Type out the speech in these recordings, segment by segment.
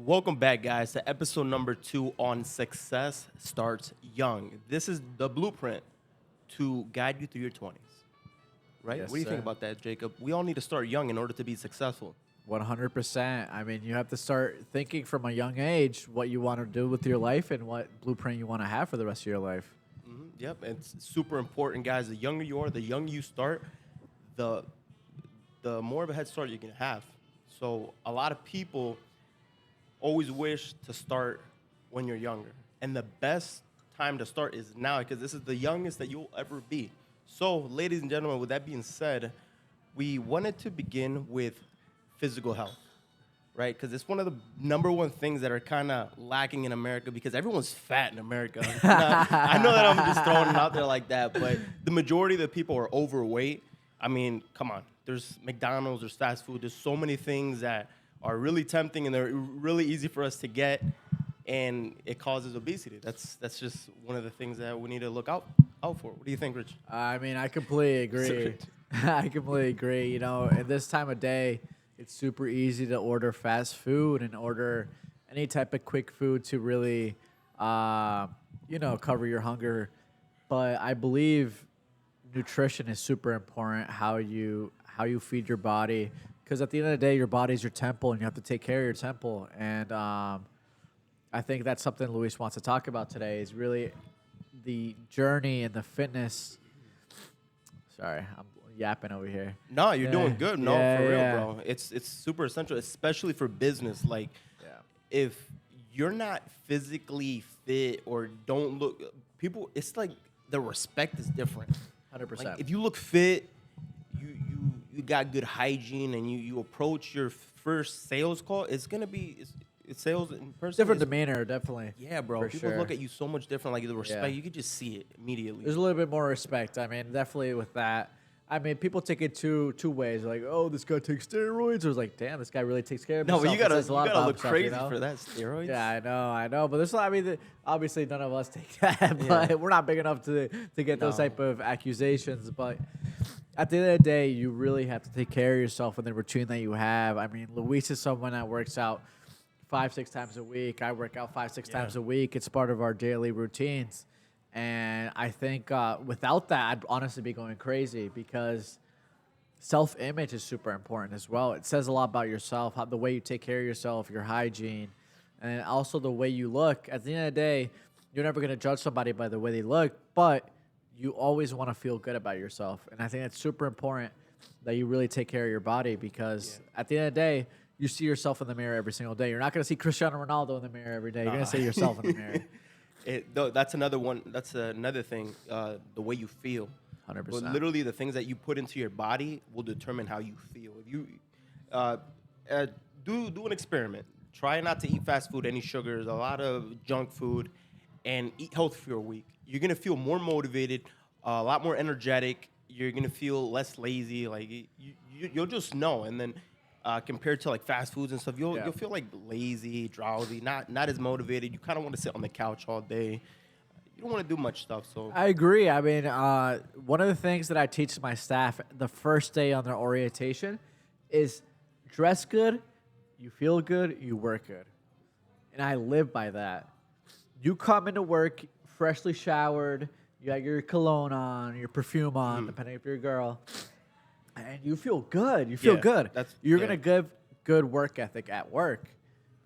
Welcome back, guys, to episode number 2 on Success Starts Young. This is the blueprint to guide you through your 20s, right? Yes, What do you think sir. about that, Jacob? We all need to start young in order to be successful. 100%. I mean, you have to start thinking from a young age what you want to do with your life and what blueprint you want to have for the rest of your life. Yep, it's super important, guys. The younger you are, the younger you start, the more of a head start you can have. So a lot of people always wish to start when you're younger. And the best time to start is now because this is the youngest that you'll ever be. So, ladies and gentlemen, with that being said, we wanted to begin with physical health, right? Because it's one of the number one things that are kind of lacking in America because everyone's fat in America. I know that I'm just throwing it out there like that, but the majority of the people are overweight. I mean, come on. There's McDonald's, there's fast food. There's so many things that are really tempting and they're really easy for us to get, and it causes obesity. That's just one of the things that we need to look out for. What do you think, Rich? I mean, I completely agree. I completely agree. You know, at this time of day, it's super easy to order fast food and order any type of quick food to really, cover your hunger. But I believe nutrition is super important. How you feed your body, because at the end of the day, your body's your temple, and you have to take care of your temple. And I think that's something Luis wants to talk about today. Is really the journey and the fitness. Sorry, I'm yapping over here. No, you're doing good. No, for real, yeah. bro. It's super essential, especially for business. Like, if you're not physically fit or don't look, people, it's like the respect is different. 100%. Like, if you look fit, you got good hygiene, and you approach your first sales call, it's gonna be it's sales in person. Different demeanor, definitely. Yeah, bro. For People sure. look at you so much different. Like the respect, Yeah. you could just see it immediately. There's a little bit more respect. I mean, definitely with that. I mean, people take it two ways. Like, oh, this guy takes steroids. Or it's like, damn, this guy really takes care of No, himself. but you It says a lot gotta about look himself, crazy you know? for that steroids. Yeah, I know. But there's a lot. I mean, obviously, none of us take that. But we're not big enough to get those No. type of accusations. But at the end of the day, you really have to take care of yourself and the routine that you have. I mean, Luis is someone that works out 5-6 times a week. I work out 5-6 times a week. It's part of our daily routines. And I think without that, I'd honestly be going crazy because self-image is super important as well. It says a lot about yourself, how the way you take care of yourself, your hygiene, and also the way you look. At the end of the day, you're never going to judge somebody by the way they look, but you always want to feel good about yourself. And I think it's super important that you really take care of your body because at the end of the day, you see yourself in the mirror every single day. You're not going to see Cristiano Ronaldo in the mirror every day. You're going to see yourself in the mirror. That's another one. That's another thing. The way you feel. 100%. But literally, the things that you put into your body will determine how you feel. If you do an experiment, try not to eat fast food, any sugars, a lot of junk food, and eat healthy for a week. You're gonna feel more motivated, a lot more energetic. You're gonna feel less lazy. Like you'll just know. And then compared to like fast foods and stuff, you'll feel like lazy, drowsy, not as motivated. You kind of want to sit on the couch all day. You don't want to do much stuff. So I agree. I mean, one of the things that I teach my staff the first day on their orientation is dress good, you feel good, you work good. And I live by that. You come into work freshly showered, you got your cologne on, your perfume on, depending if you're a girl, and you feel good. You feel good. You're going to give good work ethic at work.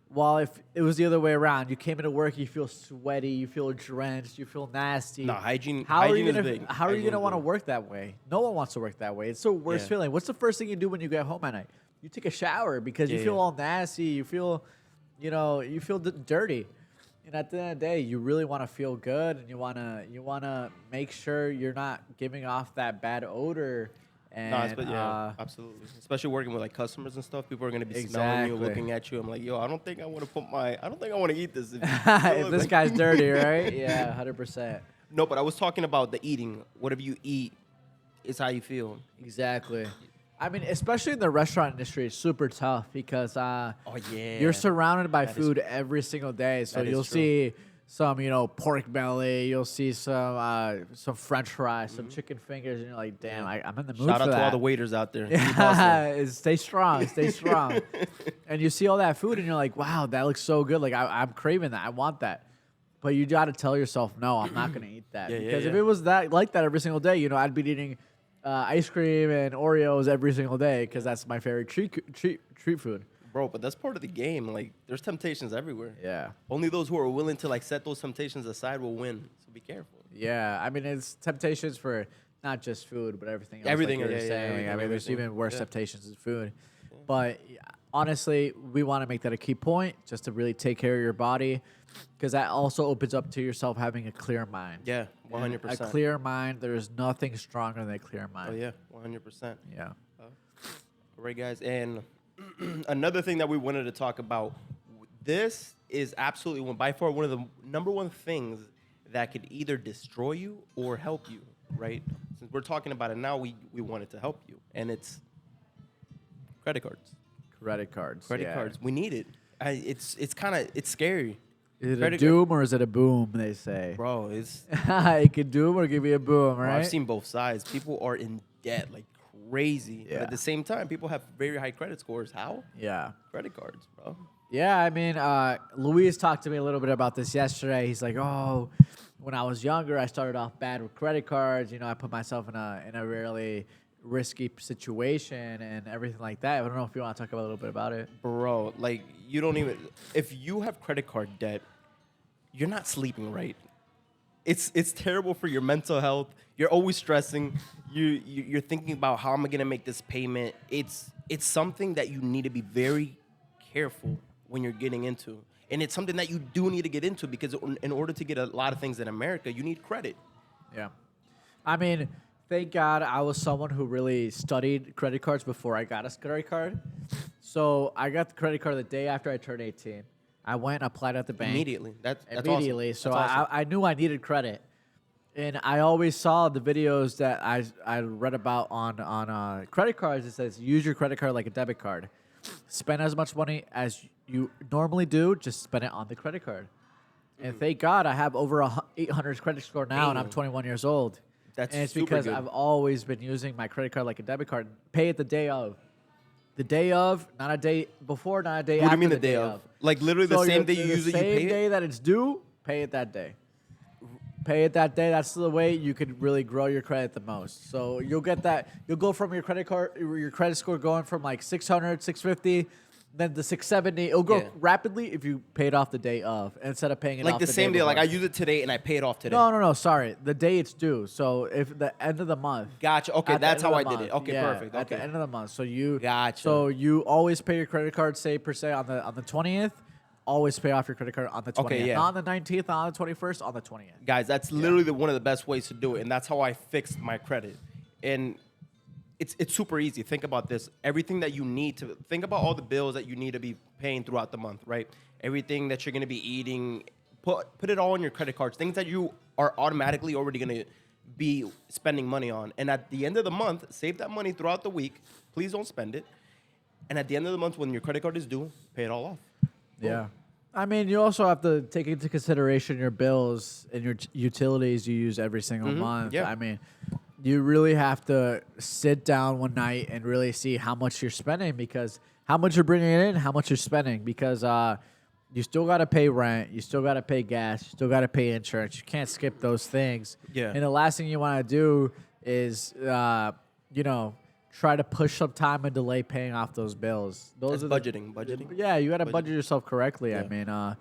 While if it was the other way around, you came into work, you feel sweaty, you feel drenched, you feel nasty. no, hygiene. How hygiene are you is big. gonna Hygiene is want to big. work that way? No one wants to work that way. It's the worst feeling. What's the first thing you do when you get home at night? You take a shower because you feel all nasty. You feel, dirty. And at the end of the day, you really want to feel good, and you wanna make sure you're not giving off that bad odor. And absolutely. Especially working with like customers and stuff, people are gonna be smelling you, looking at you. I'm like, yo, I don't think I want to eat this. if this guy's dirty, right? Yeah, 100%. No, but I was talking about the eating. Whatever you eat is how you feel. Exactly. I mean, especially in the restaurant industry, it's super tough because you're surrounded by food every single day. So That is you'll true. see some pork belly. You'll see some French fries, some chicken fingers, and you're like, damn, I'm in the mood Shout for out that. to all the waiters out there. Keep Yeah, stay strong, stay strong. And you see all that food, and you're like, wow, that looks so good. Like I'm craving that. I want that. But you got to tell yourself, no, I'm not going to eat that. Because if it was like that every single day, I'd be eating ice cream and Oreos every single day because that's my favorite treat food. Bro, but that's part of the game. Like, there's temptations everywhere. Yeah. Only those who are willing to like set those temptations aside will win. So be careful. Yeah, I mean, it's temptations for not just food, but everything else. Everything, like you were yeah, saying. everything, I mean, there's everything. even worse Yeah. temptations in food. But honestly, we want to make that a key point, just to really take care of your body, because that also opens up to yourself having a clear mind. Yeah, And 100%. a clear mind, there is nothing stronger than a clear Oh mind. yeah, 100%. Yeah. All right, guys, and another thing that we wanted to talk about. This is absolutely by far one of the number one things that could either destroy you or help you. Right? Since we're talking about it now, we want it to help you, and it's credit cards. Credit cards. Credit yeah. cards. We need it. It's scary. Is it Credit a doom or is it a boom, they say? Bro, it's It could doom or give you a boom, bro, right? I've seen both sides. People are in debt like crazy. But Yeah. at the same time, people have very high credit scores. How? Yeah. Credit cards, bro. Yeah, I mean, Luis talked to me a little bit about this yesterday. He's like, "Oh, when I was younger, I started off bad with credit cards. I put myself in a really risky situation and everything like that." I don't know if you want to talk a little bit about it. Bro, like you don't even if you have credit card debt, you're not sleeping right. It's terrible for your mental health. You're always stressing. You're thinking about how am I gonna make this payment. It's something that you need to be very careful when you're getting into. And it's something that you do need to get into because in order to get a lot of things in America, you need credit. Yeah. I mean, thank God I was someone who really studied credit cards before I got a credit card. So I got the credit card the day after I turned 18. I went and applied at the bank. Immediately. That's Immediately. awesome. So That's awesome. I knew I needed credit. And I always saw the videos that I read about on credit cards. It says, use your credit card like a debit card. Spend as much money as you normally do, just spend it on the credit card. And thank God I have over 800 credit score now, and I'm 21 years old. That's and it's super because good. I've always been using my credit card like a debit card. Pay it the day of. The day of, not a day before, not a day What do after you mean the day of? Like literally the So same day the you use it, you same pay day it? that it's due, pay it that day. Pay it that day. That's the way you could really grow your credit the most. So you'll get that. You'll go from your credit score going from like 600, 650, then to 670. It'll go Yeah. rapidly if you pay it off the day of instead of paying it Like off the same day. Like I before. use it today and I pay it off today. No. Sorry, the day it's due. So if the end of the month. Gotcha. Okay, At the that's end how of I the did it. month. Okay, Yeah, perfect. At the Okay. end of the month, so you Gotcha. So you always pay your credit card, say per se on the 20th. Always pay off your credit card on the 20th. Okay, yeah. Not on the 19th, not on the 21st, on the 20th. Guys, that's literally one of the best ways to do it, and that's how I fixed my credit. And it's super easy. Think about this. Everything that you need to think about all the bills that you need to be paying throughout the month, right? Everything that you're gonna be eating, put it all on your credit cards. Things that you are automatically already gonna be spending money on. And at the end of the month, save that money throughout the week. Please don't spend it. And at the end of the month, when your credit card is due, pay it all off. Yeah. I mean, you also have to take into consideration your bills and your utilities you use every single month. yeah. I mean, you really have to sit down one night and really see how much you're spending because how much you're bringing in, how much you're spending because you still got to pay rent, you still got to pay gas, you still got to pay insurance. You can't skip those things. Yeah. And the last thing you want to do is, try to push some time and delay paying off those bills. Those That's are budgeting. Yeah, you got to Budget. budget yourself correctly. I Yeah. mean,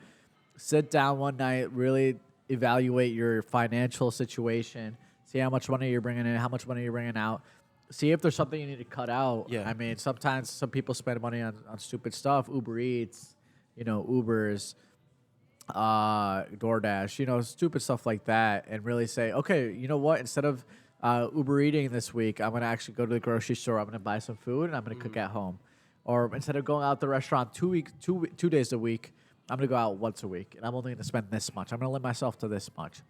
sit down one night, really evaluate your financial situation, see how much money you're bringing in, how much money you're bringing out. See if there's something you need to cut out. Yeah. I mean, sometimes some people spend money on stupid stuff, Uber Eats, Ubers, DoorDash, stupid stuff like that, and really say, okay, you know what? Instead of Uber eating this week, I'm gonna actually go to the grocery store. I'm gonna buy some food and I'm gonna cook at home. Or instead of going out to the restaurant 2 days a week, I'm gonna go out once a week, and I'm only gonna spend this much. I'm gonna limit myself to this much.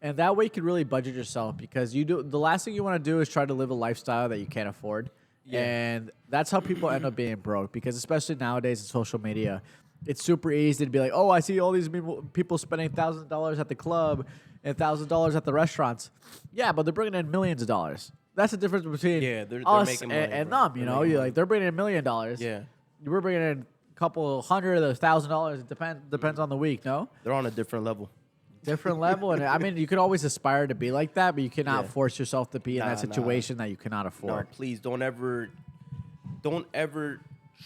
And that way you can really budget yourself because the last thing you want to do is try to live a lifestyle that you can't afford. Yeah. And that's how people end up being broke because especially nowadays in social media, it's super easy to be like, oh, I see all these people spending $1,000 at the club and $1,000 at the restaurants. Yeah, but they're bringing in millions of dollars. That's the difference between they're us making money, and bro. them. You They're know, making you money. like they're bringing in $1 million. Yeah, We're bringing in a couple hundred or $1,000. It depends on the week. No, they're on a different level. different level. And I mean, you could always aspire to be like that, but you cannot Yeah. force yourself to be in that Nah. situation that you cannot No, afford. please don't ever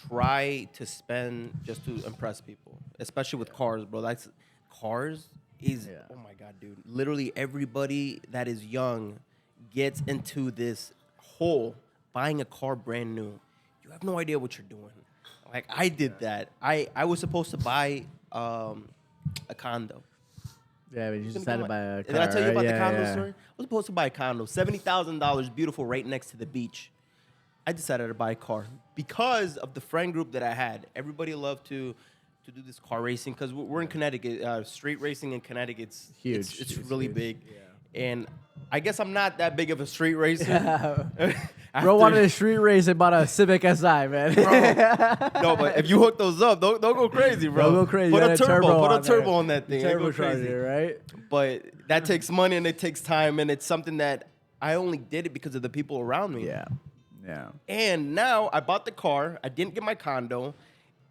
try to spend just to impress people, especially with cars, bro. That's cars is Yeah. oh my god, dude. Literally everybody that is young gets into this hole buying a car brand new. You have no idea what you're doing. Like I did that. I was supposed to buy a condo. Yeah, but you just had to buy a car. Did I tell you about right? the Yeah, condo yeah. story? I was supposed to buy a condo, $70,000, beautiful, right next to the beach. I decided to buy a car because of the friend group that I had. Everybody loved to do this car racing because we're in Connecticut. Street racing in Connecticut's Huge. It's It's really huge. big, Yeah. and I guess I'm not that big of a street racer. Bro wanted a street race and bought a Civic Si, man. No, but if you hook those up, don't go crazy, bro. Don't go crazy. Put You a got turbo, put on a turbo there. on that thing. Ain't go crazy. Turbocharger, right? But that takes money and it takes time, and it's something that I only did it because of the people around me. Yeah. Yeah. And now I bought the car. I didn't get my condo,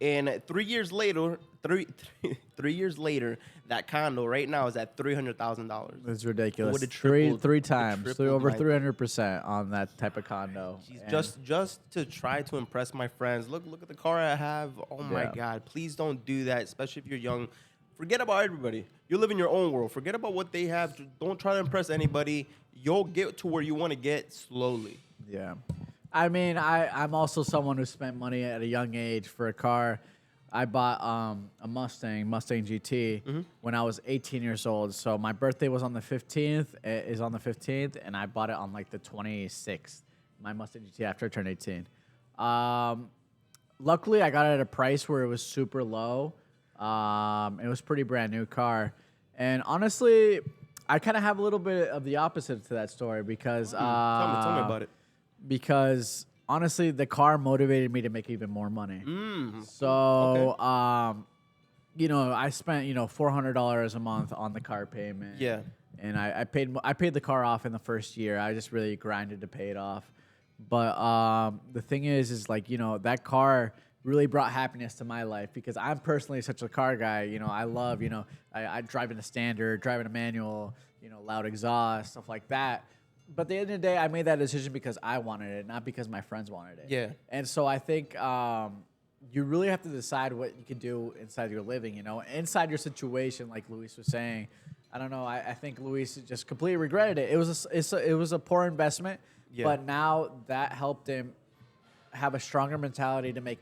and 3 years later, 3 years later, that condo right now is at $300,000. It's ridiculous. Would've Three tripled- times, tripled over my- 300% on that type of condo. And Just to try to impress my friends. Look at the car I have. Oh my Yeah. God! Please don't do that, especially if you're young. Forget about everybody. You live in your own world. Forget about what they have. Don't try to impress anybody. You'll get to where you want to get slowly. yeah. I mean, I'm also someone who spent money at a young age for a car. I bought a Mustang GT, when I was 18 years old. So my birthday was on the 15th, and I bought it on like the 26th. My Mustang GT after I turned 18. Luckily, I got it at a price where it was super low. It was pretty brand new car, and honestly, I kind of have a little bit of the opposite to that story because Tell me about it. because honestly, the car motivated me to make even more money. So, Okay. you know, I spent $400 a month on the car payment. Yeah. and I paid the car off in the first year. I just really grinded to pay it off. But the thing is like that car really brought happiness to my life because I'm personally such a car guy. I love I drive in a standard, driving a manual, loud exhaust, stuff like that. But at the end of the day, I made that decision because I wanted it, not because my friends wanted it. Yeah. And so I think you really have to decide what you can do inside your living, inside your situation, like Luis was saying. I don't know. I think Luis just completely regretted it. It was a poor investment, Yeah. but now that helped him have a stronger mentality to make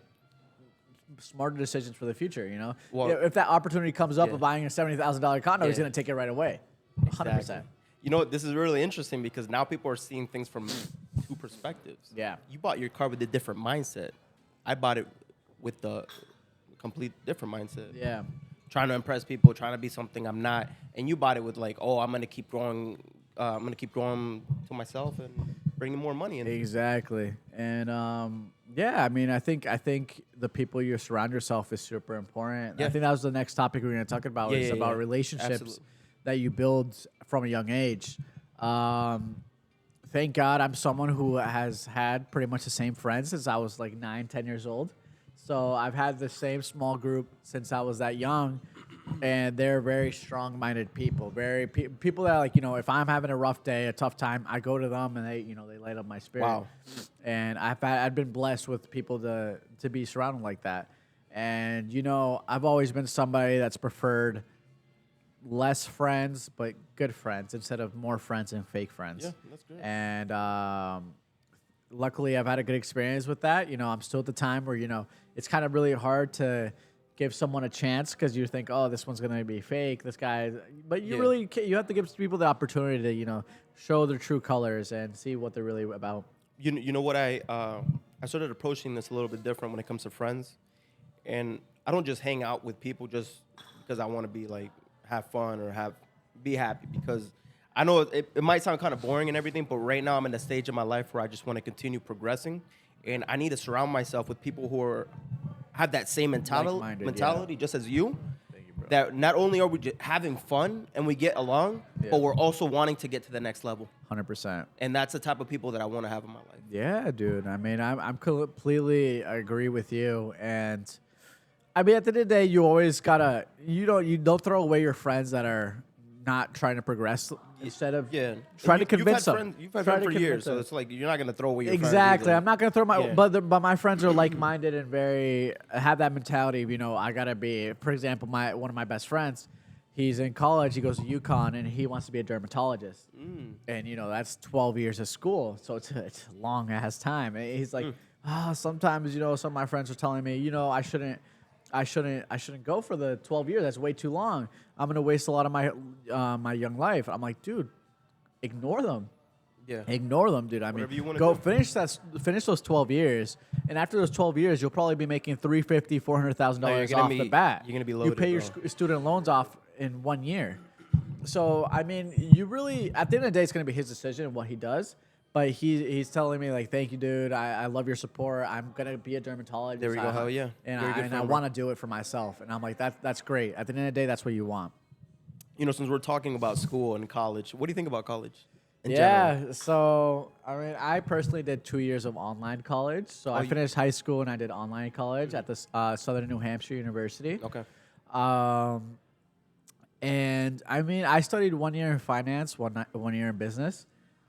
smarter decisions for the future. Well- if that opportunity comes up Yeah. of buying a $70,000 condo, he's Yeah. going to take it right away, 100%. Exactly. You know, this is really interesting because now people are seeing things from two perspectives. Yeah. You bought your car with a different mindset. I bought it with the complete different mindset. Yeah. Trying to impress people, trying to be something I'm not. And you bought it with like, oh, I'm gonna keep growing. I'm gonna keep growing to myself and bringing more money in. Exactly. And yeah, I mean, I think the people you surround yourself is super important. Yeah. I think that was the next topic we are going to talk about is about relationships Absolutely. that you build from a young age. Thank God I'm someone who has had pretty much the same friends since I was like 9, 10 years old. So I've had the same small group since I was that young. And they're very strong-minded people. Very people that are like, if I'm having a rough day, a tough time, I go to them and they light up my spirit. Wow. And I've been blessed with people to be surrounded like that. And I've always been somebody that's preferred less friends but good friends instead of more friends and fake friends. Yeah, that's great. And luckily, I've had a good experience with that. I'm still at the time where it's kind of really hard to give someone a chance because you think, oh, this one's gonna be fake. This guy, but you Yeah. really you have to give people the opportunity to show their true colors and see what they're really about. You know what I started approaching this a little bit different when it comes to friends, and I don't just hang out with people just because I want to be like have fun or be happy because I know it might sound kind of boring and everything, but right now I'm in a stage of my life where I just want to continue progressing, and I need to surround myself with people who are have that same Like-minded, mentality just as you. Thank you, bro. That not only are we having fun and we get along, Yeah. but we're also wanting to get to the next level. 100%. And that's the type of people that I want to have in my life. Yeah, dude. I mean, I'm completely agree with you. And I mean, at the end of the day, you always gotta you don't throw away your friends that are not trying to progress. Instead of trying to convince them. You've had Try friends to for years, convince so them. it's like you're not gonna throw away your Exactly. friends. I'm not gonna throw my Yeah. but my friends are like minded and very have that mentality of, I gotta be. For example, one of my best friends, he's in college. He goes to UConn and he wants to be a dermatologist. And that's 12 years of school, so it's a long ass time. And he's like, sometimes some of my friends are telling me, I shouldn't go for the 12 years. That's way too long. I'm gonna waste a lot of my young life. I'm like, dude, ignore them. Yeah. Ignore them, dude. I mean, Whatever you wanna go do. finish those 12 years, and after those 12 years, you'll probably be making $350,000, $400,000 gonna off be- the bat. you're gonna be You loaded, pay your bro. student loans off in 1 year. So I mean, you really at the end of the day, it's gonna be his decision and what he does. But he's telling me like, thank you, dude. I love your support. I'm gonna be a dermatologist. There we go. Hell yeah. And Very good I friend, bro. want to do it for myself. And I'm like, that's great. At the end of the day, that's what you want. Since we're talking about school and college, what do you think about college? In Yeah, general? so I mean, I personally did 2 years of online college. So I you- finished high school and I did online college at the Southern New Hampshire University. Okay. And I mean, I studied 1 year in finance, one year in business,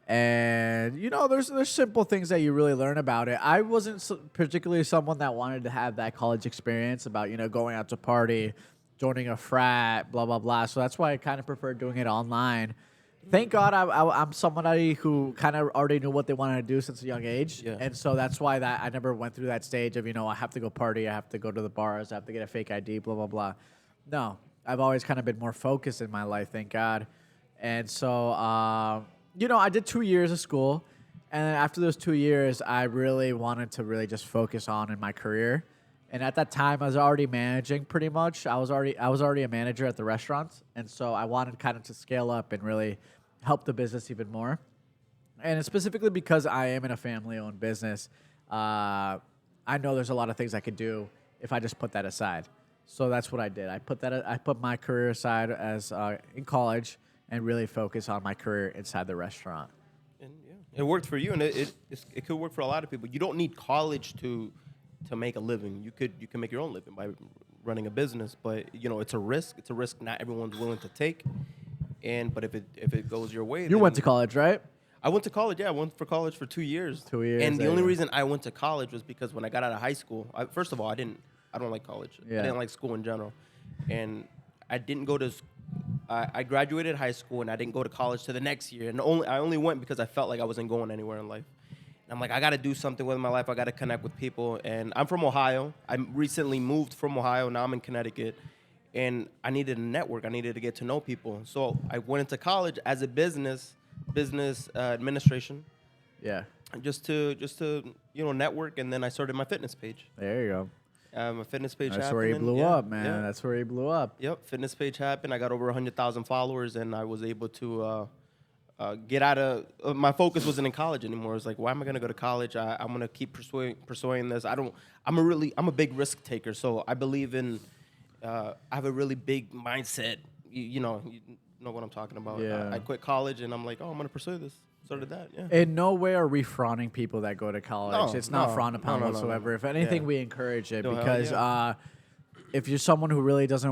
and there's simple things that you really learn about it. I wasn't particularly someone that wanted to have that college experience about going out to party, joining a frat, blah blah blah. So that's why I kind of preferred doing it online. Thank God I'm somebody who kind of already knew what they wanted to do since a young age. Yeah. And so that's why I never went through that stage of, I have to go party, I have to go to the bars, I have to get a fake ID, blah, blah, blah. No, I've always kind of been more focused in my life, thank God. And so, I did 2 years of school. And then after those 2 years, I really wanted to really just focus on in my career. And at that time, I was already managing pretty much. I was already a manager at the restaurants. And so I wanted kind of to scale up and really help the business even more. And specifically because I am in a family-owned business, I know there's a lot of things I could do if I just put that aside. So that's what I did. I put my career aside as in college and really focus on my career inside the restaurant. And it worked for you, and it could work for a lot of people. You don't need college to make a living. You can make your own living by running a business, but it's a risk. It's a risk not everyone's willing to take. But if it goes your way, You went to college, right? I went to college. Yeah, I went for college for 2 years. 2 years, And the there only you go. reason I went to college was because when I got out of high school, first of all, I don't like college. Yeah. I didn't like school in general, and I didn't go to. I graduated high school and I didn't go to college to the next year, and I only went because I felt like I wasn't going anywhere in life. And I'm like, I got to do something with my life. I got to connect with people. And I'm from Ohio. I recently moved from Ohio. Now I'm in Connecticut. And I needed a network. I needed to get to know people. So I went into college as a business administration, Yeah. just to network. And then I started my fitness page. There you go. My fitness page That's happened. where he and blew yeah, up, man. yeah. That's where he blew up. Yep, fitness page happened. I got over 100,000 followers, and I was able to get out of. My focus wasn't in college anymore. It was like, why am I going to go to college? I'm going to keep pursuing this. I'm a big risk taker, so I believe in. I have a really big mindset. You know what I'm talking about. Yeah. I quit college, and I'm like, I'm going to pursue this. So did that. Yeah. In no way are we frawning people that go to college. No, It's not no, frowned upon no, whatsoever. no. If anything, Yeah. we encourage it No, hell because yeah. if you're someone who really doesn't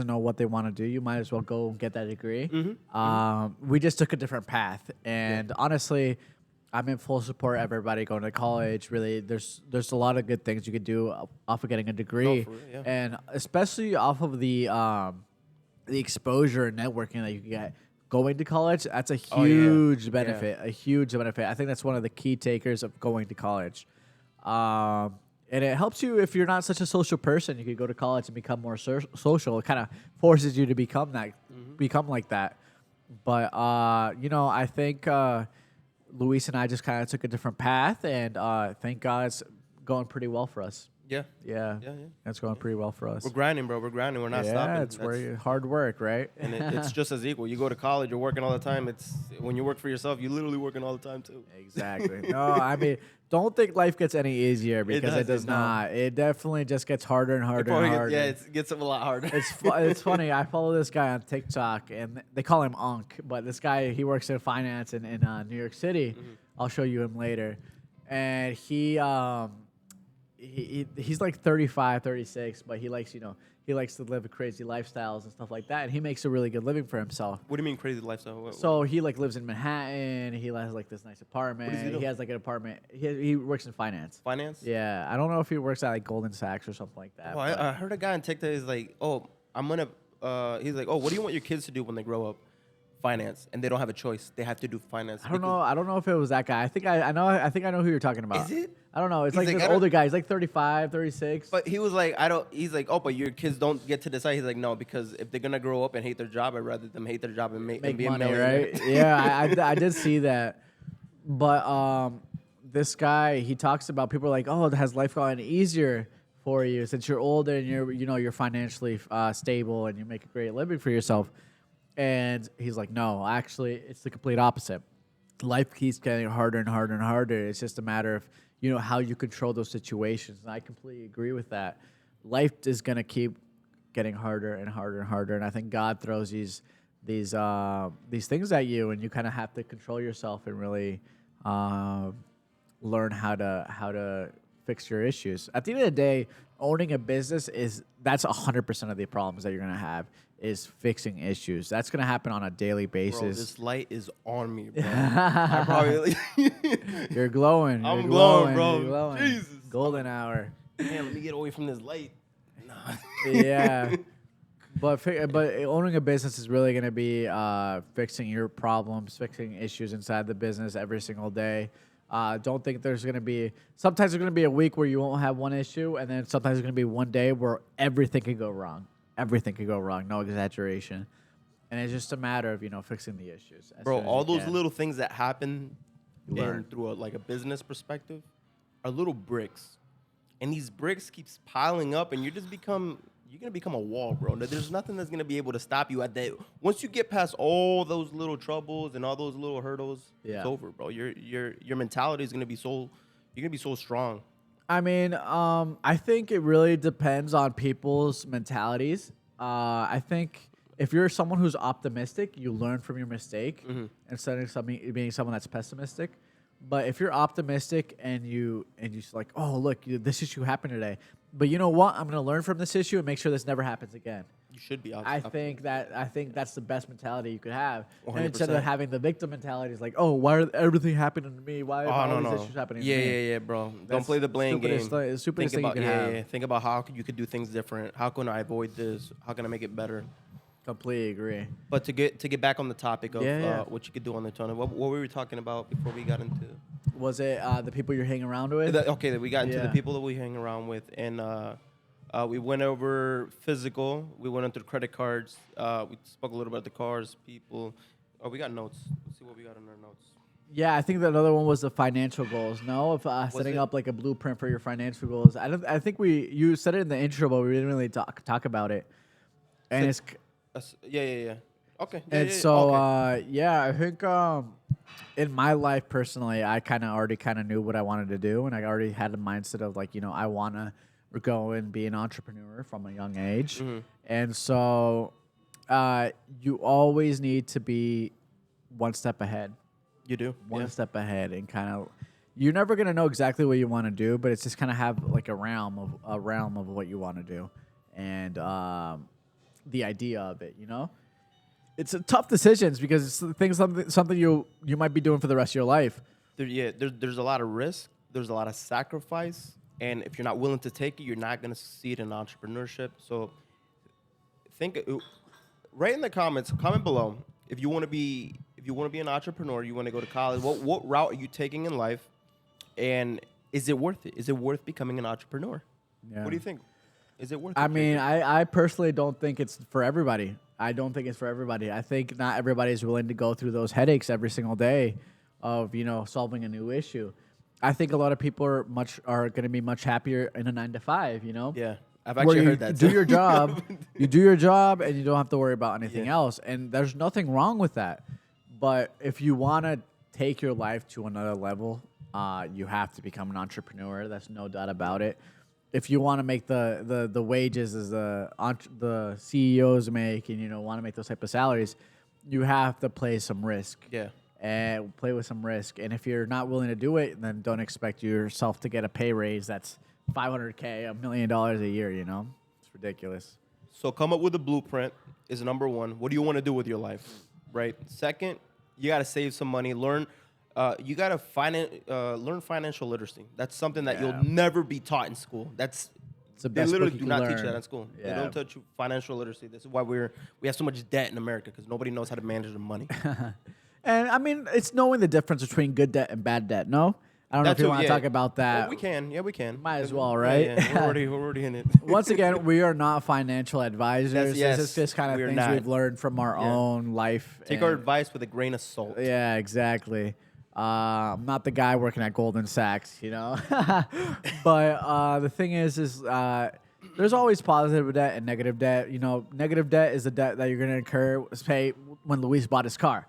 know what they want to do, you might as well go get that degree. We just took a different path, and honestly, I'm in full support of everybody going to college. Really, there's a lot of good things you could do off of getting a degree, for real, yeah. and especially off of the exposure and networking that you can get going to college. That's a Oh, yeah. huge benefit. A huge benefit. I think that's one of the key takers of going to college. And it helps you if you're not such a social person. You could go to college and become more social. It kind of forces you to become like that. But I think Luis and I just kind of took a different path, and thank God it's going pretty well for us. Yeah. Yeah, Yeah. that's going pretty well for us. We're grinding, bro. We're grinding. We're not Yeah, stopping. it's hard work, right? And it's just as equal. You go to college, you're working all the time. It's when you work for yourself, you're literally working all the time too. Exactly. No, I mean, don't think life gets any easier because it does doesn't, no. not. It definitely just gets harder and harder and harder. It gets a lot harder. It's funny. I follow this guy on TikTok, and they call him Onk, but this guy, he works in finance in New York City. Mm-hmm. I'll show you him later. And he's like 35, 36, but he likes to live crazy lifestyles and stuff like that. And he makes a really good living for himself. What do you mean crazy lifestyle? So he like lives in Manhattan. He has like this nice apartment. What does he do? He has like an apartment. He works in finance. Finance? Yeah, I don't know if he works at like Goldman Sachs or something like that. Oh, I heard a guy on TikTok is like, oh, I'm gonna. He's like, oh, what do you want your kids to do when they grow up? Finance, and they don't have a choice. They have to do finance. I don't know. I don't know if it was that guy. I think I know who you're talking about. Is it? I don't know. It's He's like like, this I older don't- guy. He's like 35, 36. But he was like, I don't. He's like, oh, but your kids don't get to decide. He's like, no, because if they're gonna grow up and hate their job, I'd rather them hate their job and make be a money, millionaire. right? Yeah, I did see that. But this guy, he talks about people are like, oh, has life gotten easier for you since you're older and you're financially stable and you make a great living for yourself? And he's like, no, actually, it's the complete opposite. Life keeps getting harder and harder and harder. It's just a matter of how you control those situations. And I completely agree with that. Life is gonna keep getting harder and harder and harder. And I think God throws these things at you, and you kind of have to control yourself and really learn how to fix your issues. At the end of the day, owning a business that's 100% of the problems that you're gonna have is fixing issues. That's gonna happen on a daily basis. Bro, this light is on me, bro. I probably. You're glowing. I'm You're glowing, bro. You're glowing. Jesus. Golden hour. Man, let me get away from this light. Nah. Yeah. But owning a business is really going to be fixing your problems, fixing issues inside the business every single day. Don't think there's going to be – sometimes there's going to be a week where you won't have one issue, and then sometimes there's going to be one day where everything can go wrong. Everything can go wrong, no exaggeration. And it's just a matter of, fixing the issues. Bro, all those little things that happen learn. through a business perspective are little bricks. And these bricks keeps piling up, and you're going to become a wall, bro. There's nothing that's going to be able to stop you at that. Once you get past all those little troubles and all those little hurdles, it's over, bro. Your mentality is going to be you're going to be so strong. I mean, I think it really depends on people's mentalities. I think if you're someone who's optimistic, you learn from your mistake instead of being someone that's pessimistic. But if you're optimistic and you like, oh look, this issue happened today, but you know what? I'm gonna learn from this issue and make sure this never happens again. You should be. I think that's the best mentality you could have. 100%. And instead of having the victim mentality, it's like, oh, why are everything happening to me? Why are all these issues happening to me? Yeah, bro. That's Don't play the blame game. Stupidest thing you can have. Yeah. Think about how you could do things different. How can I avoid this? How can I make it better? Completely agree. But to get back on the topic of Yeah. what you could do on the tunnel, what were we talking about before we got into? Was it the people you're hanging around with? We got into the Yeah. people that we hang around with, and we went over physical. We went into credit cards. We spoke a little about the cars, people. Oh, we got notes. Let's see what we got in our notes. Yeah, I think that another one was the financial goals. No, if setting it? up like a blueprint for your financial goals. I think you said it in the intro, but we didn't really talk about it. And it's Yeah. Okay. and so I think in my life personally, I already knew what I wanted to do, and I already had the mindset of like, I want to go and be an entrepreneur from a young age. Mm-hmm. And so you always need to be one step ahead. You do One step ahead, and you're never gonna know exactly what you want to do, but it's just have like a realm of what you want to do, and the idea of it. It's a tough decisions because it's something you might be doing for the rest of your life. There's a lot of risk. There's a lot of sacrifice, and if you're not willing to take it, you're not gonna succeed in entrepreneurship. So write in the comments, comment below if you want to be an entrepreneur, you want to go to college. What route are you taking in life, and is it worth it? Is it worth becoming an entrepreneur? Yeah. What do you think? Is it worth it? I mean, I personally don't think it's for everybody. I don't think it's for everybody. I think not everybody is willing to go through those headaches every single day of, solving a new issue. I think a lot of people are going to be much happier in a 9 to 5. You know. Yeah, I've Where actually you heard that. do too. your job, you do your job, and you don't have to worry about anything Yeah. else. And there's nothing wrong with that. But if you want to take your life to another level, you have to become an entrepreneur. That's no doubt about it. If you want to make the wages as the CEOs make, and want to make those type of salaries, you have to play some risk. Yeah. And play with some risk. And if you're not willing to do it, then don't expect yourself to get a pay raise that's $500K, $1 million a year. It's ridiculous. So come up with a blueprint is number one. What do you want to do with your life, right? Second, you got to save some money. Learn. You got to learn financial literacy. That's something that Yeah. you'll never be taught in school. It's the They best literally book you do can not teach learn. that in school. They Yeah. don't teach you financial literacy. This is why we have so much debt in America, because nobody knows how to manage their money. And I mean, it's knowing the difference between good debt and bad debt. No, I don't know That if you too, want to yeah. talk about that. Oh, we can. Yeah, we can. Might as well, Yeah, right? yeah. We're already in it. Once again, we are not financial advisors. Yes, This is just kind of we are things not. we've learned from our Yeah. own life. Take our and- advice with a grain of salt. Yeah, exactly. I'm not the guy working at Goldman Sachs, but the thing is there's always positive debt and negative debt. Negative debt is the debt that you're going to incur, say, when Luis bought his car.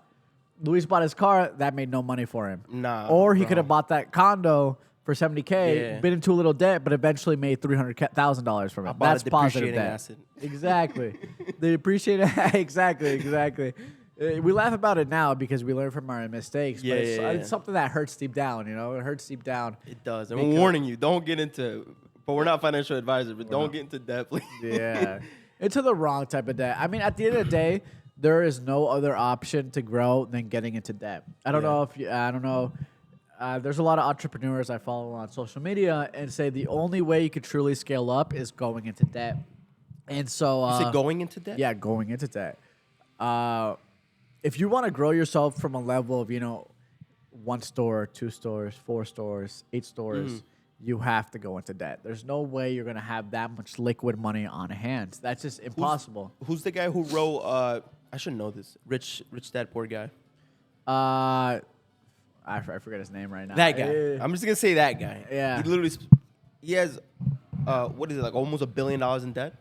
Luis bought his car, that made no money for him. Nah, Or he bro. could have bought that condo for $70K, Yeah. been into a little debt, but eventually made $300,000 from it. bought a That's positive depreciating debt. asset. Exactly. They appreciate it. Exactly. We laugh about it now because we learn from our mistakes, Yeah, but it's, yeah, yeah. it's something that hurts deep down, It hurts deep down. It does. And Because- we're warning you, don't get into, but we're not financial advisors, but don't get into debt, please. Yeah. Into the wrong type of debt. I mean, at the end of the day, there is no other option to grow than getting into debt. I don't know. There's a lot of entrepreneurs I follow on social media and say the only way you could truly scale up is going into debt. And so, Is it going into debt? yeah, going into debt. If you want to grow yourself from a level of, 1 store, 2 stores, 4 stores, 8 stores, you have to go into debt. There's no way you're going to have that much liquid money on hand. That's just impossible. Who's the guy who wrote, I should know this, Rich Dad Poor Guy? I forget his name right now. That guy. I'm just going to say that guy. Yeah. He literally, he has, what is it, like almost $1 billion in debt?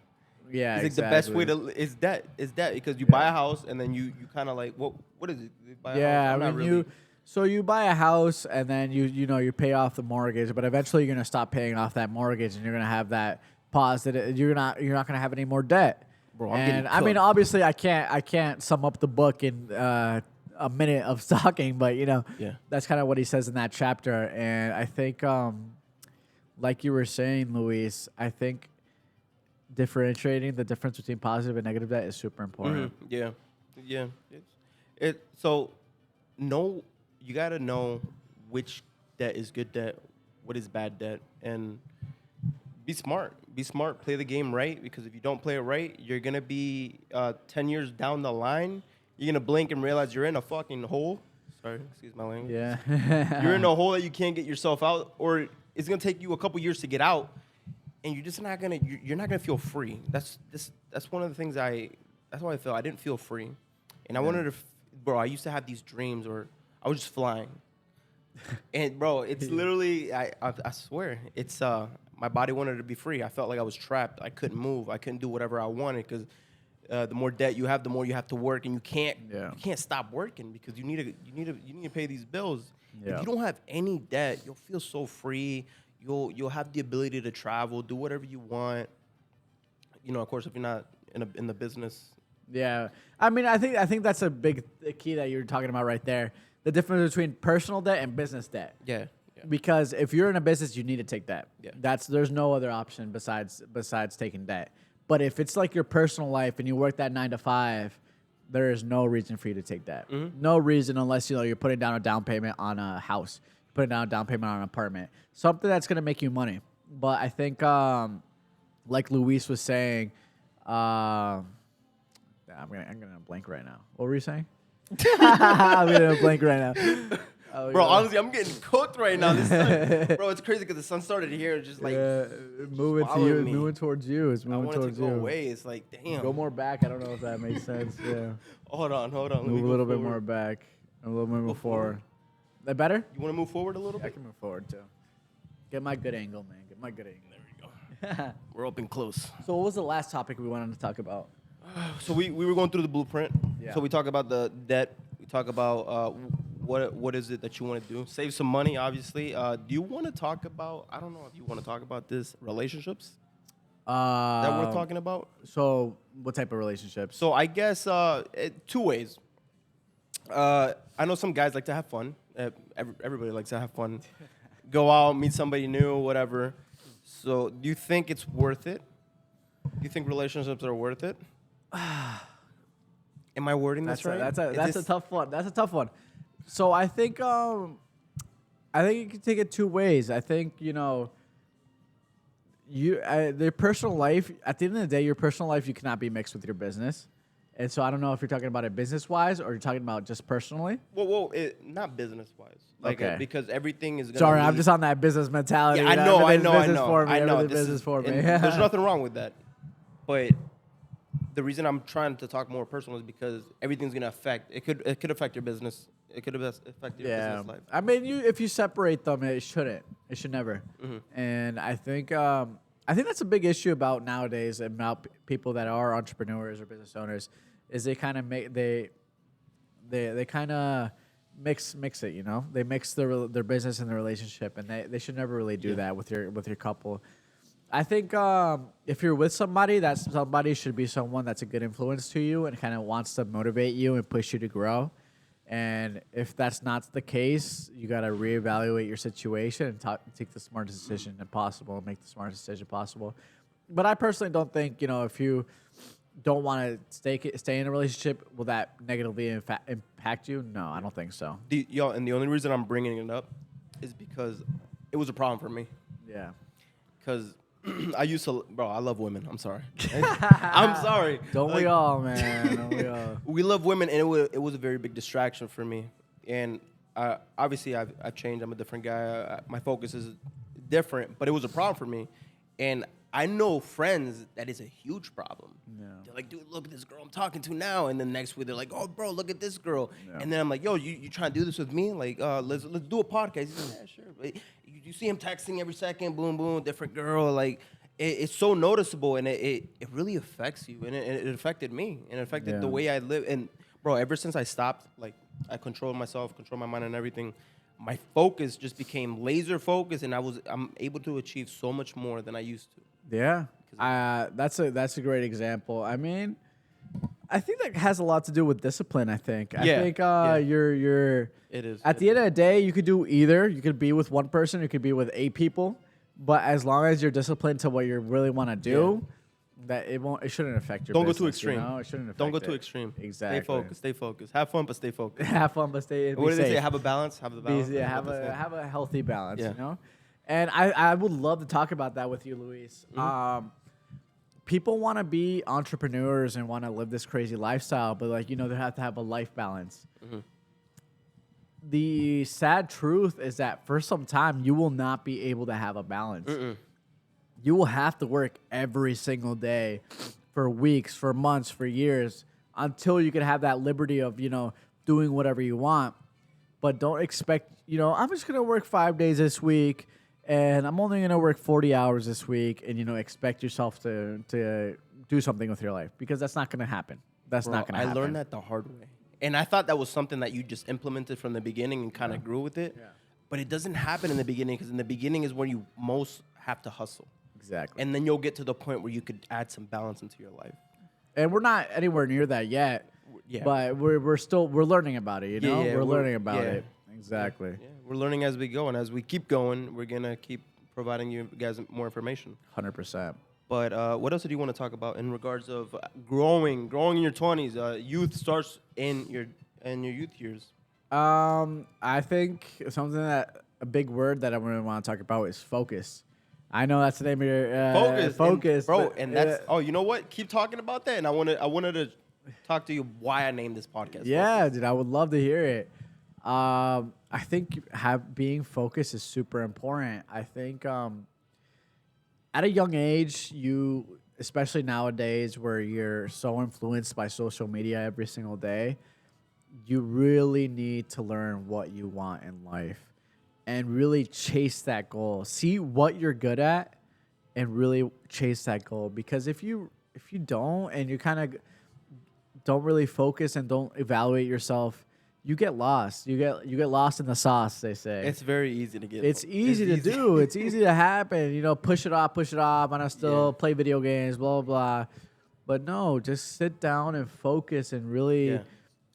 Yeah, He's like exactly. the best way to is debt because you buy a house and then you kind of like what is it? You buy a Yeah, house? I'm I not mean really- you buy a house and then you pay off the mortgage, but eventually you're gonna stop paying off that mortgage and you're gonna have that positive. You're not gonna have any more debt. Bro, I'm and getting I mean, cooked. obviously, I can't sum up the book in a minute of talking, but Yeah. that's kind of what he says in that chapter. And I think, like you were saying, Luis, I think differentiating the difference between positive and negative debt is super important. Yeah. So you gotta know which debt is good debt, what is bad debt, and be smart. Be smart. Play the game right, because if you don't play it right, you're gonna be 10 years down the line. You're gonna blink and realize you're in a fucking hole. Sorry, excuse my language. Yeah. You're in a hole that you can't get yourself out, or it's gonna take you a couple years to get out, and you're just not gonna. You're not gonna feel free. That's one of the things That's why I feel I didn't feel free, and I wanted to. Bro, I used to have these dreams where I was just flying, and bro, it's literally. I swear, it's my body wanted to be free. I felt like I was trapped. I couldn't move. I couldn't do whatever I wanted because. The more debt you have, the more you have to work, and you can't stop working because you need to pay these bills. Yeah. If you don't have any debt, you'll feel so free. You'll have the ability to travel, do whatever you want. Of course, if you're not in the business. Yeah, I mean, I think that's a big key that you're talking about right there. The difference between personal debt and business debt. Yeah. Because if you're in a business, you need to take debt. Yeah. There's no other option besides taking debt. But if it's like your personal life and you work that 9 to 5, there is no reason for you to take debt. Mm-hmm. No reason unless you're putting down a down payment on a house, putting down a down payment on an apartment, something that's gonna make you money. But I think, like Luis was saying, I'm gonna blank right now. What were you saying? I'm gonna blank right now. Oh, Bro, yeah. honestly, I'm getting cooked right now. This sun, bro, it's crazy because the sun started here, just like moving to swallowing you, me. moving towards you. It's I moving wanted to towards go you. away. It's like, damn. Go more back. I don't know if that makes sense. Yeah. Hold on. Let me Move a go little bit forward. more back. A little bit more forward. That better? You want to move forward a little I bit? can move forward too. Get my good angle, man. Get my good angle. There we go. We're up and close. So what was the last topic we wanted to talk about? So we were going through the blueprint. Yeah. So we talk about the debt. We talk about what is it that you want to do. Save some money, obviously. Do you want to talk about? I don't know if you want to talk about this relationships that we're talking about. So what type of relationships? So I guess two ways. I know some guys like to have fun. Everybody likes to have fun. Go out, meet somebody new, whatever. So do you think it's worth it? Do you think relationships are worth it? Am I wording this right? That's a tough one. That's a tough one. So I think you can take it two ways. I think their personal life. At the end of the day, your personal life you cannot be mixed with your business. And so I don't know if you're talking about it business wise or you're talking about just personally. Well, not business wise. Okay. Because everything is. Sorry, I'm just on that business mentality. Yeah, I know. For me, I know. Business for me. There's nothing wrong with that, but the reason I'm trying to talk more personal is because everything's gonna affect. It could affect your business. It could affect your business life. I mean, if you separate them, it shouldn't. It should never. Mm-hmm. And I think that's a big issue about nowadays about people that are entrepreneurs or business owners is they kind of make they kind of mix it. They mix their business and their relationship, and they should never really do that with your couple. I think if you're with somebody, that somebody should be someone that's a good influence to you and kind of wants to motivate you and push you to grow. And if that's not the case, you got to reevaluate your situation and take the smartest decision possible, make the smartest decision possible. But I personally don't think, if you don't want to stay in a relationship, will that negatively impact you? No, I don't think so. And the only reason I'm bringing it up is because it was a problem for me. Yeah. Because I used to, bro, I love women. I'm sorry. I'm sorry. Don't we all, man? Don't we all? We love women, and it was a very big distraction for me. And obviously, I've changed. I'm a different guy. My focus is different, but it was a problem for me. And I know friends that is a huge problem. Yeah. They're like, dude, look at this girl I'm talking to now. And then next week, they're like, oh, bro, look at this girl. Yeah. And then I'm like, yo, you trying to do this with me? Like, let's do a podcast. He's like, yeah, sure. But you see him texting every second, boom, boom, different girl. Like, it's so noticeable, and it really affects you. And it affected me, and it affected the way I live. And, bro, ever since I stopped, like, I controlled myself, controlled my mind and everything, my focus just became laser focused, and I'm able to achieve so much more than I used to. Yeah, that's a great example. I mean, I think that has a lot to do with discipline. I think. I think you're. It is. At the end of the day, you could do either. You could be with one person. You could be with 8 people. But as long as you're disciplined to what you really want to do, that it shouldn't affect your. Don't business, go too extreme. It shouldn't affect. Don't go too extreme. Exactly. Stay focused. Have fun, but stay focused. Have fun, but stay. What do they safe. say? Have a balance. Have the balance. Have a healthy balance. And I would love to talk about that with you, Luis. Mm-hmm. People want to be entrepreneurs and want to live this crazy lifestyle, but they have to have a life balance. Mm-hmm. The sad truth is that for some time you will not be able to have a balance. You will have to work every single day for weeks, for months, for years until you can have that liberty of doing whatever you want. But don't expect I'm just gonna work 5 days this week. And I'm only going to work 40 hours this week and, expect yourself to do something with your life because that's not going to happen. That's not going to happen. I learned that the hard way. And I thought that was something that you just implemented from the beginning and kind of grew with it. Yeah. But it doesn't happen in the beginning because in the beginning is when you most have to hustle. Exactly. And then you'll get to the point where you could add some balance into your life. And we're not anywhere near that yet. Yeah. But we're learning about it, we're learning about it. Exactly. Yeah. We're learning as we go, and as we keep going, we're gonna keep providing you guys more information. 100%. But what else do you want to talk about in regards of growing in your 20s? Youth starts in your youth years. I think a big word that I really want to talk about is focus. I know that's the name of your focus, bro. And that's you know what? Keep talking about that, and I wanted to talk to you why I named this podcast. Yeah, Focus. dude, I would love to hear it. I think being focused is super important. I think at a young age, especially nowadays where you're so influenced by social media every single day, you really need to learn what you want in life and really chase that goal. See what you're good at and really chase that goal. Because if you don't and you kind of don't really focus and don't evaluate yourself, you get lost. You get lost in the sauce, they say. It's very easy to get. It's easy to do. It's easy to happen. You know, push it off. And I still play video games, blah, blah, blah. But no, just sit down and focus and really. Yeah.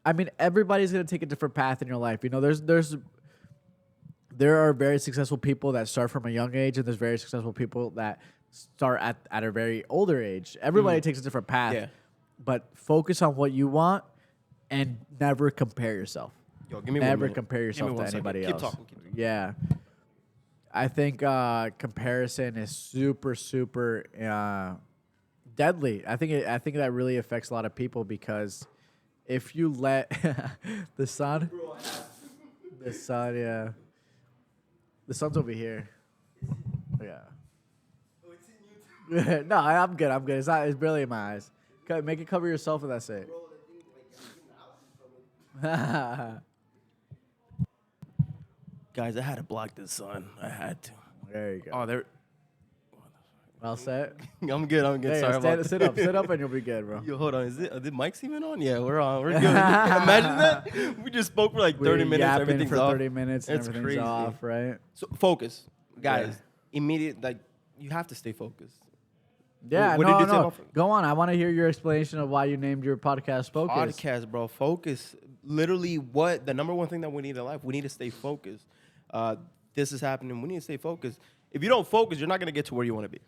I mean, everybody's going to take a different path in your life. You know, there are very successful people that start from a young age, and there's very successful people that start at a very older age. Everybody takes a different path. Yeah. But focus on what you want and never compare yourself. Yo, give me Never compare yourself to 1 second. anybody Keep else. talking. Yeah. I think comparison is super, super deadly. I think that really affects a lot of people because if you let the sun, yeah, the sun's over here. Yeah. No, I'm good. It's not. It's barely in my eyes. Make it cover yourself, and that's it. Guys, I had to block the sun. I had to. There you go. Oh, there. All set. I'm good. There Sorry you go. about that. Sit up, and you'll be good, bro. Yo, hold on. Are the mics even on? Yeah, we're on. We're good. Imagine that. We just spoke for like 30 minutes. Yapping Everything's for off. 30 minutes, and It's everything's crazy. off, right? So focus, guys. Yeah. Immediate, like you have to stay focused. Yeah, What did you say no. about- Go on. I want to hear your explanation of why you named your podcast Focus. Podcast, bro. Focus. Literally, what the number one thing that we need in life? We need to stay focused. This is happening. We need to stay focused. If you don't focus, you're not gonna get to where you want to be.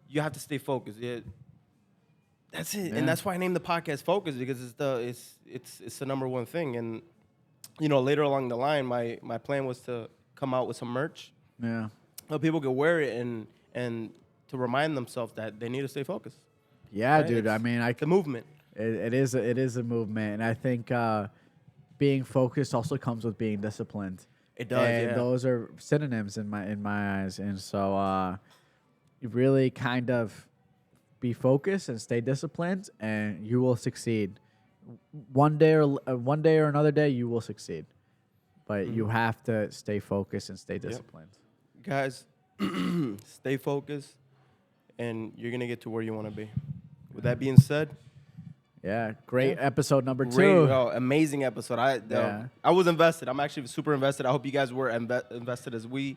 You have to stay focused. Yeah, that's it. Yeah. And that's why I named the podcast Focus because it's the number one thing. And you know, later along the line, my plan was to come out with some merch. Yeah. So people can wear it and to remind themselves that they need to stay focused. Yeah, Right? dude. I mean, The movement. it is a movement, and I think being focused also comes with being disciplined. It does, And yeah. those are synonyms in my eyes, and so you really kind of be focused and stay disciplined, and you will succeed. One day or another day, you will succeed, but you have to stay focused and stay disciplined. Guys, stay focused, and you're going to get to where you want to be. With that being said, Yeah, great Yeah. episode number 2. great, amazing episode. Yeah. I was invested. I'm actually super invested. I hope you guys were invested as we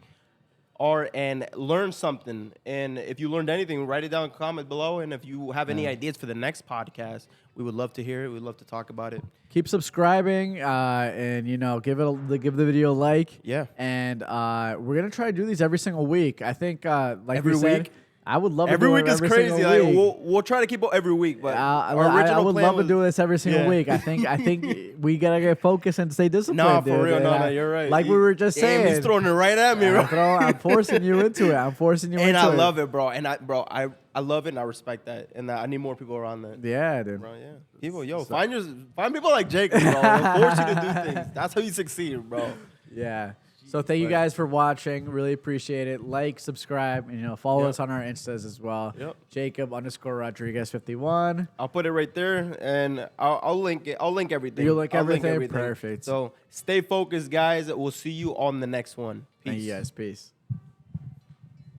are and learned something. And if you learned anything, write it down in the comment below. And if you have any ideas for the next podcast, we would love to hear it. We'd love to talk about it. Keep subscribing, and give the video a like. Yeah. And we're gonna try to do these every single week. I think, like Every we said, week? I would love Every to do week it is every crazy. single Like, week. we'll try to keep it every week, but our I original would plan love was, to do this every single Yeah. week. I think we gotta get focused and stay disciplined. Nah, for dude. real. And No, you're right. Like we were just Damn, he's saying. throwing it right at me, bro. I'm forcing you into it. And I love it, bro. And I love it, and I respect that. And I need more people around that. Yeah, dude. Bro, yeah. People, find people like Jake, bro. They'll force you to do things. That's how you succeed, bro. Yeah. So thank you guys for watching. Really appreciate it. Like, subscribe, and follow Yep. us on our Instas as well. Yep. Jacob_Rodriguez51. I'll put it right there, and I'll link it. I'll link everything. You'll link I'll everything? Perfect. So stay focused, guys. We'll see you on the next one. Thank Peace. you guys. Peace.